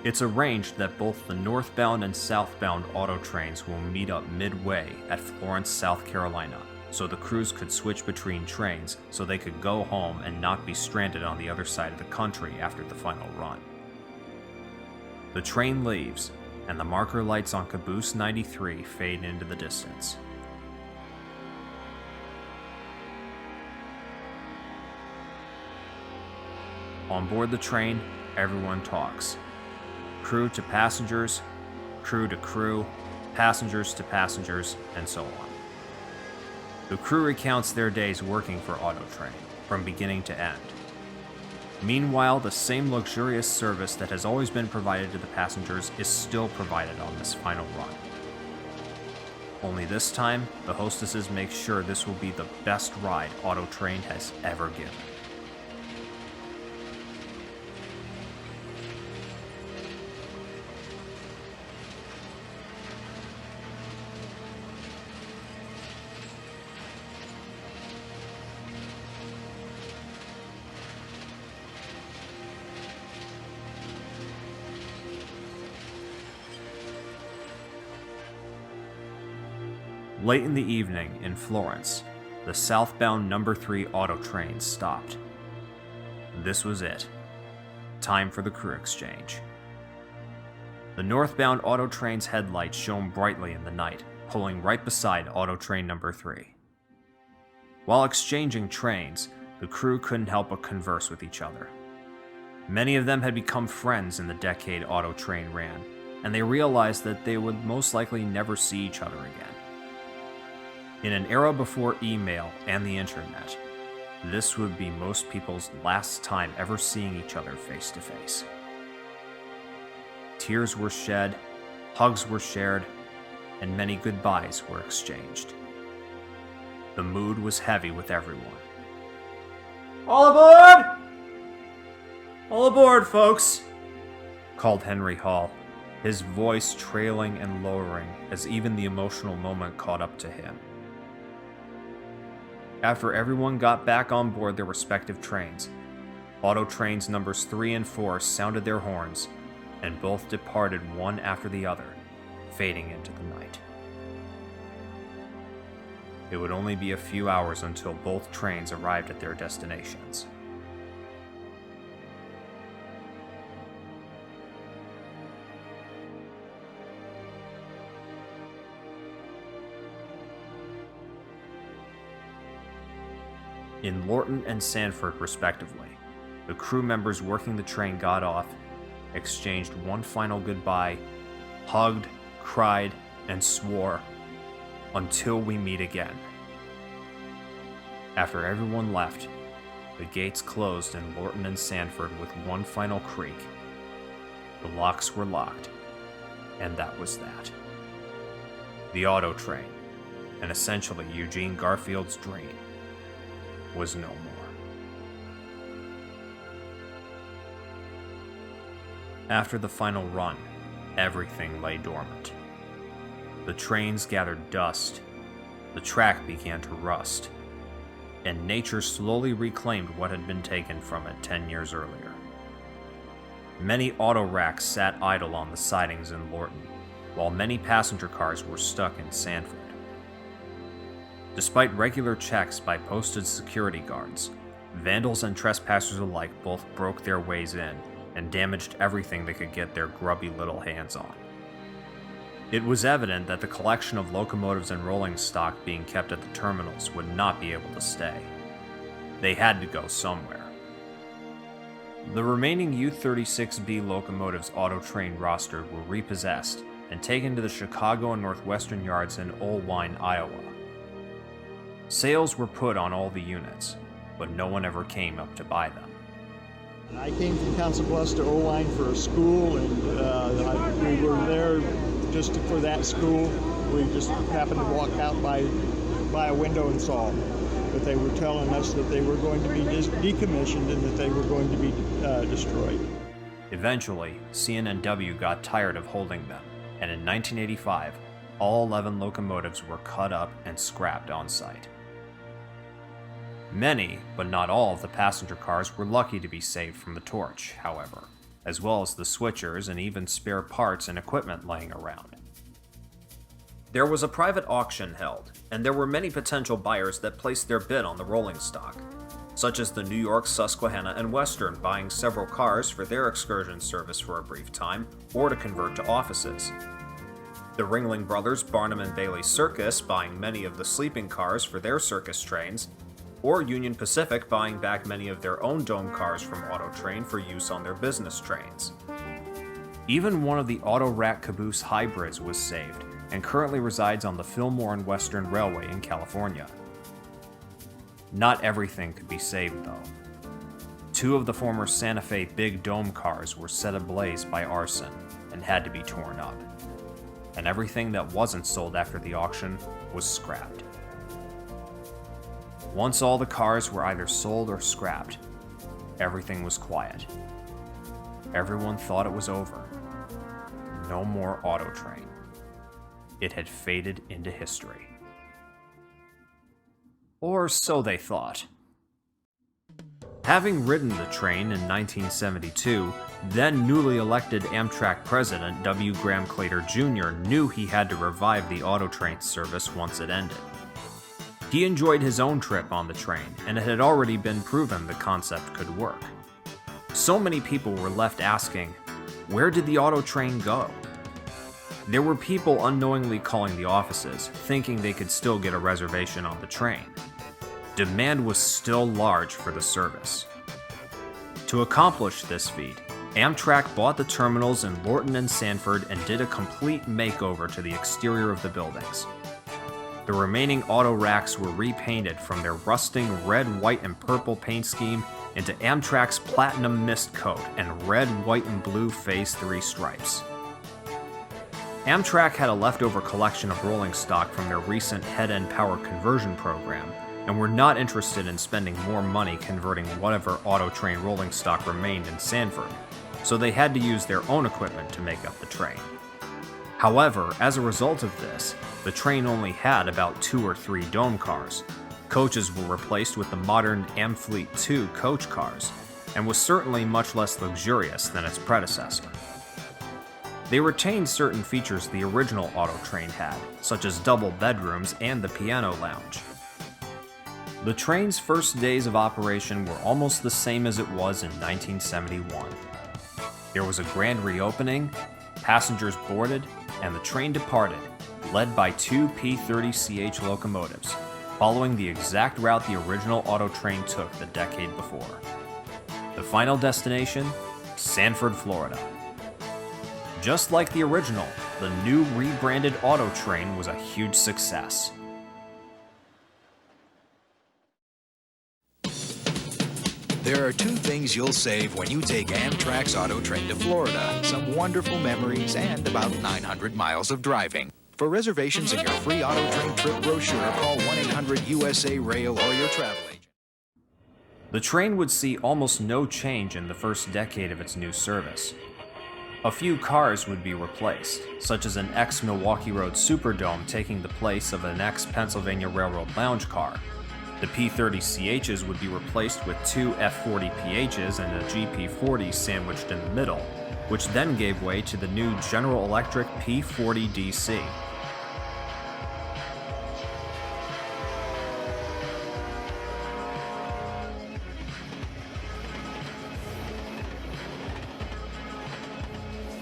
It's arranged that both the northbound and southbound Auto Trains will meet up midway at Florence, South Carolina, so the crews could switch between trains so they could go home and not be stranded on the other side of the country after the final run. The train leaves, and the marker lights on Caboose 93 fade into the distance. On board the train, everyone talks. Crew to passengers, crew to crew, passengers to passengers, and so on. The crew recounts their days working for Auto Train, from beginning to end. Meanwhile, the same luxurious service that has always been provided to the passengers is still provided on this final run. Only this time, the hostesses make sure this will be the best ride Auto Train has ever given. Late in the evening in Florence, the southbound number 3 Auto Train stopped. This was it. Time for the crew exchange. The northbound Auto Train's headlights shone brightly in the night, pulling right beside Auto Train number 3. While exchanging trains, the crew couldn't help but converse with each other. Many of them had become friends in the decade Auto Train ran, and they realized that they would most likely never see each other again. In an era before email and the internet, this would be most people's last time ever seeing each other face to face. Tears were shed, hugs were shared, and many goodbyes were exchanged. The mood was heavy with everyone. "All aboard! All aboard, folks!" called Henry Hall, his voice trailing and lowering as even the emotional moment caught up to him. After everyone got back on board their respective trains, Auto Trains numbers 3 and 4 sounded their horns, and both departed one after the other, fading into the night. It would only be a few hours until both trains arrived at their destinations. In Lorton and Sanford, respectively, the crew members working the train got off, exchanged one final goodbye, hugged, cried, and swore, "Until we meet again." After everyone left, the gates closed in Lorton and Sanford with one final creak. The locks were locked, and that was that. The auto train, and essentially Eugene Garfield's dream, was no more. After the final run, everything lay dormant. The trains gathered dust, the track began to rust, and nature slowly reclaimed what had been taken from it 10 years earlier. Many auto racks sat idle on the sidings in Lorton, while many passenger cars were stuck in Sanford. Despite regular checks by posted security guards, vandals and trespassers alike both broke their ways in and damaged everything they could get their grubby little hands on. It was evident that the collection of locomotives and rolling stock being kept at the terminals would not be able to stay. They had to go somewhere. The remaining U-36B locomotives auto train rostered were repossessed and taken to the Chicago and Northwestern yards in Olwine, Iowa. Sales were put on all the units, but no one ever came up to buy them. I came from Council Bluffs to Olwine for a school, and we were there just for that school. We just happened to walk out by a window and saw them. But they were telling us that they were going to be decommissioned and that they were going to be destroyed. Eventually, CN&W got tired of holding them, and in 1985, all 11 locomotives were cut up and scrapped on site. Many, but not all, of the passenger cars were lucky to be saved from the torch, however, as well as the switchers and even spare parts and equipment laying around. There was a private auction held, and there were many potential buyers that placed their bid on the rolling stock, such as the New York, Susquehanna, and Western buying several cars for their excursion service for a brief time, or to convert to offices. The Ringling Brothers Barnum and Bailey Circus buying many of the sleeping cars for their circus trains, or Union Pacific buying back many of their own dome cars from Auto Train for use on their business trains. Even one of the auto rack caboose hybrids was saved, and currently resides on the Fillmore and Western Railway in California. Not everything could be saved, though. 2 of the former Santa Fe Big Dome cars were set ablaze by arson and had to be torn up, and everything that wasn't sold after the auction was scrapped. Once all the cars were either sold or scrapped, everything was quiet. Everyone thought it was over. No more Auto Train. It had faded into history. Or so they thought. Having ridden the train in 1972, then newly elected Amtrak President W. Graham Claytor Jr. knew he had to revive the auto train service once it ended. He enjoyed his own trip on the train, and it had already been proven the concept could work. So many people were left asking, where did the auto train go? There were people unknowingly calling the offices, thinking they could still get a reservation on the train. Demand was still large for the service. To accomplish this feat, Amtrak bought the terminals in Lorton and Sanford and did a complete makeover to the exterior of the buildings. The remaining auto racks were repainted from their rusting red, white, and purple paint scheme into Amtrak's platinum mist coat and red, white, and blue Phase 3 stripes. Amtrak had a leftover collection of rolling stock from their recent head-end power conversion program, and were not interested in spending more money converting whatever auto train rolling stock remained in Sanford, so they had to use their own equipment to make up the train. However, as a result of this, the train only had about 2 or 3 dome cars. Coaches were replaced with the modern Amfleet 2 coach cars, and was certainly much less luxurious than its predecessor. They retained certain features the original auto train had, such as double bedrooms and the piano lounge. The train's first days of operation were almost the same as it was in 1971. There was a grand reopening, passengers boarded, and the train departed, led by 2 P-30CH locomotives, following the exact route the original auto train took the decade before. The final destination? Sanford, Florida. Just like the original, the new rebranded auto train was a huge success. There are two things you'll save when you take Amtrak's Auto Train to Florida. Some wonderful memories and about 900 miles of driving. For reservations and your free Auto Train trip brochure, call 1-800-USA-RAIL or your travel agent. The train would see almost no change in the first decade of its new service. A few cars would be replaced, such as an ex-Milwaukee Road Superdome taking the place of an ex-Pennsylvania Railroad lounge car. The P-30CHs would be replaced with two F-40PHs and a GP-40 sandwiched in the middle, which then gave way to the new General Electric P-40DC.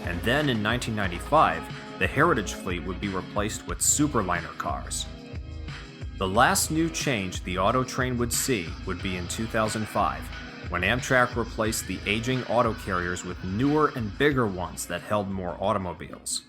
And then in 1995, the Heritage fleet would be replaced with Superliner cars. The last new change the auto train would see would be in 2005, when Amtrak replaced the aging auto carriers with newer and bigger ones that held more automobiles.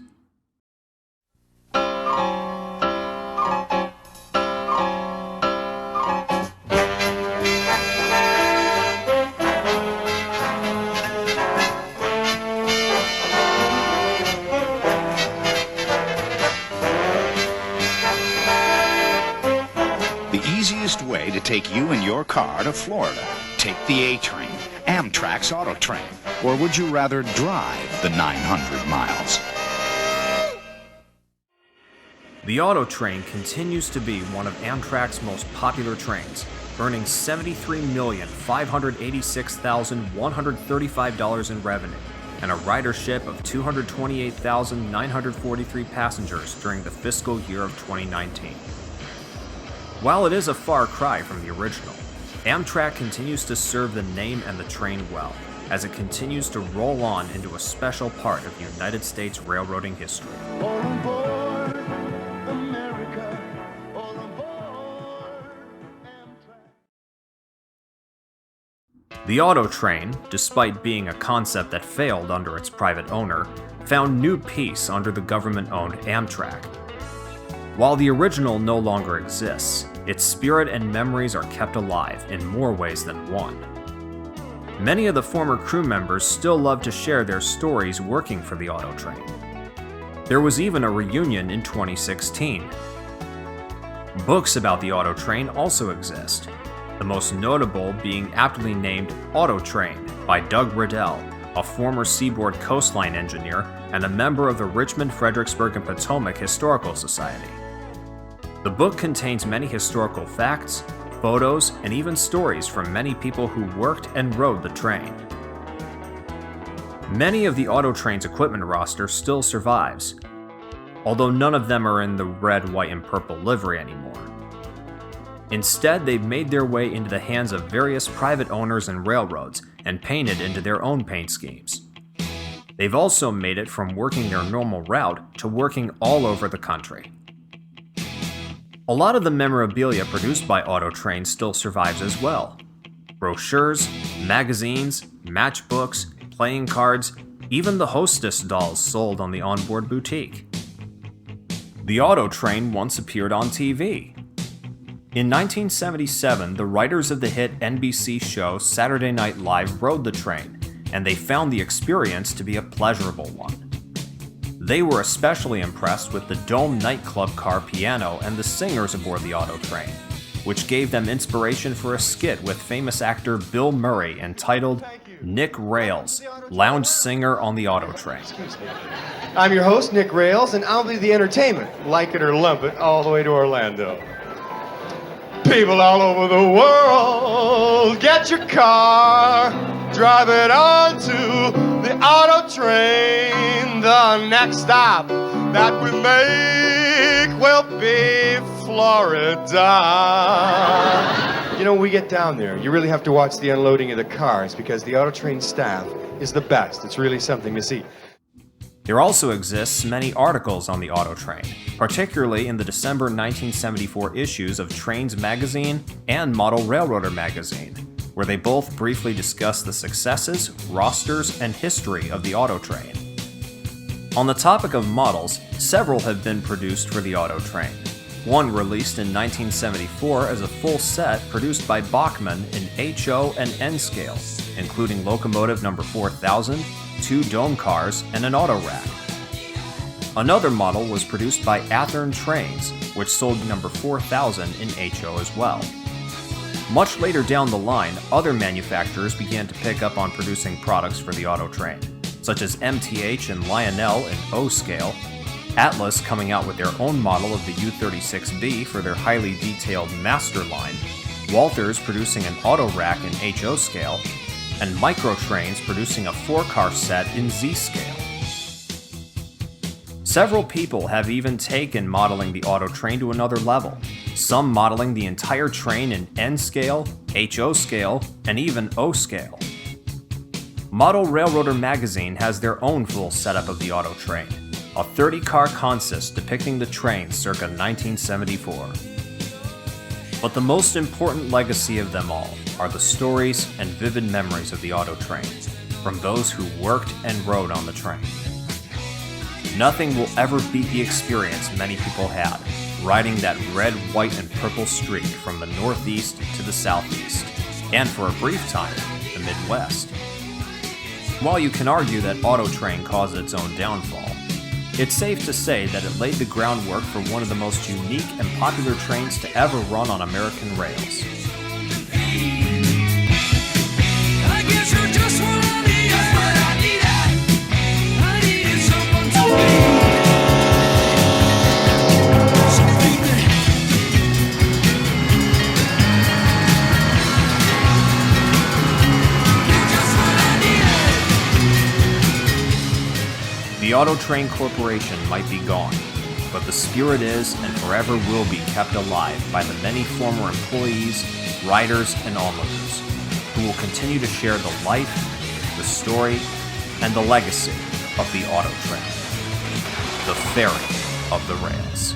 Easiest way to take you and your car to Florida. Take the A-Train, Amtrak's Auto Train. Or would you rather drive the 900 miles? The auto train continues to be one of Amtrak's most popular trains, earning $73,586,135 in revenue and a ridership of 228,943 passengers during the fiscal year of 2019. While it is a far cry from the original, Amtrak continues to serve the name and the train well, as it continues to roll on into a special part of United States railroading history. All aboard, America, all aboard, Amtrak. The auto train, despite being a concept that failed under its private owner, found new peace under the government-owned Amtrak. While the original no longer exists, its spirit and memories are kept alive in more ways than one. Many of the former crew members still love to share their stories working for the auto train. There was even a reunion in 2016. Books about the auto train also exist, the most notable being aptly named Auto Train by Doug Riddell, a former Seaboard Coastline engineer and a member of the Richmond, Fredericksburg, and Potomac Historical Society. The book contains many historical facts, photos, and even stories from many people who worked and rode the train. Many of the auto train's equipment roster still survives, although none of them are in the red, white, and purple livery anymore. Instead, they've made their way into the hands of various private owners and railroads and painted into their own paint schemes. They've also made it from working their normal route to working all over the country. A lot of the memorabilia produced by Auto Train still survives as well. Brochures, magazines, matchbooks, playing cards, even the hostess dolls sold on the onboard boutique. The Auto Train once appeared on TV. In 1977, the writers of the hit NBC show Saturday Night Live rode the train, and they found the experience to be a pleasurable one. They were especially impressed with the Dome nightclub car piano and the singers aboard the auto train, which gave them inspiration for a skit with famous actor Bill Murray entitled Nick Rails, Lounge Singer on the Auto Train. I'm your host, Nick Rails, and I'll be the entertainment, like it or lump it, all the way to Orlando. People all over the world, get your car, drive it on to the auto train. The next stop that we make will be Florida. You know, when we get down there, you really have to watch the unloading of the cars because the auto train staff is the best. It's really something to see. There also exists many articles on the auto train, particularly in the December 1974 issues of Trains magazine and Model Railroader magazine, where they both briefly discuss the successes, rosters, and history of the auto train. On the topic of models, several have been produced for the auto train. One released in 1974 as a full set produced by Bachmann in HO and N scale, including locomotive number 4000, 2 dome cars, and an auto rack. Another model was produced by Athearn Trains, which sold number 4000 in HO as well. Much later down the line, other manufacturers began to pick up on producing products for the auto train, such as MTH and Lionel in O scale, Atlas coming out with their own model of the U36B for their highly detailed Master line, Walthers producing an auto rack in HO scale, and Microtrains producing a 4-car set in Z scale. Several people have even taken modeling the auto train to another level, some modeling the entire train in N scale, HO scale, and even O scale. Model Railroader magazine has their own full setup of the auto train, a 30-car consist depicting the train circa 1974. But the most important legacy of them all are the stories and vivid memories of the auto train, from those who worked and rode on the train. Nothing will ever beat the experience many people had, riding that red, white, and purple streak from the northeast to the southeast, and for a brief time, the Midwest. While you can argue that auto train caused its own downfall, it's safe to say that it laid the groundwork for one of the most unique and popular trains to ever run on American rails. The Auto Train Corporation might be gone, but the spirit is and forever will be kept alive by the many former employees, riders, and onlookers who will continue to share the life, the story, and the legacy of the auto train, the ferry of the rails.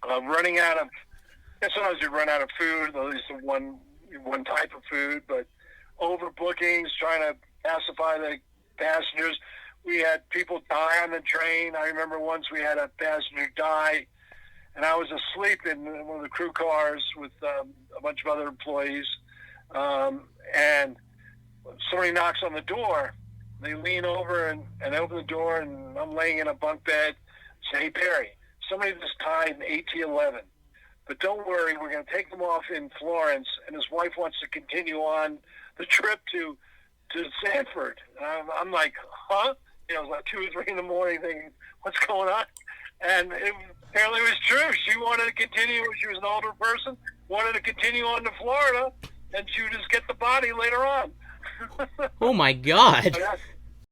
running out of. And sometimes you run out of food, at least one type of food, but overbookings, trying to pacify the passengers. We had people die on the train. I remember once we had a passenger die, and I was asleep in one of the crew cars with a bunch of other employees, and somebody knocks on the door. They lean over and open the door, and I'm laying in a bunk bed. Say, "Hey, Perry, somebody just died in AT-11. But don't worry, we're going to take them off in Florence, and his wife wants to continue on the trip to Sanford." I'm like, huh? It was like 2 or 3 in the morning thinking, what's going on? And apparently it was true. She wanted to continue. She was an older person, wanted to continue on to Florida, and she would just get the body later on. Oh, my God.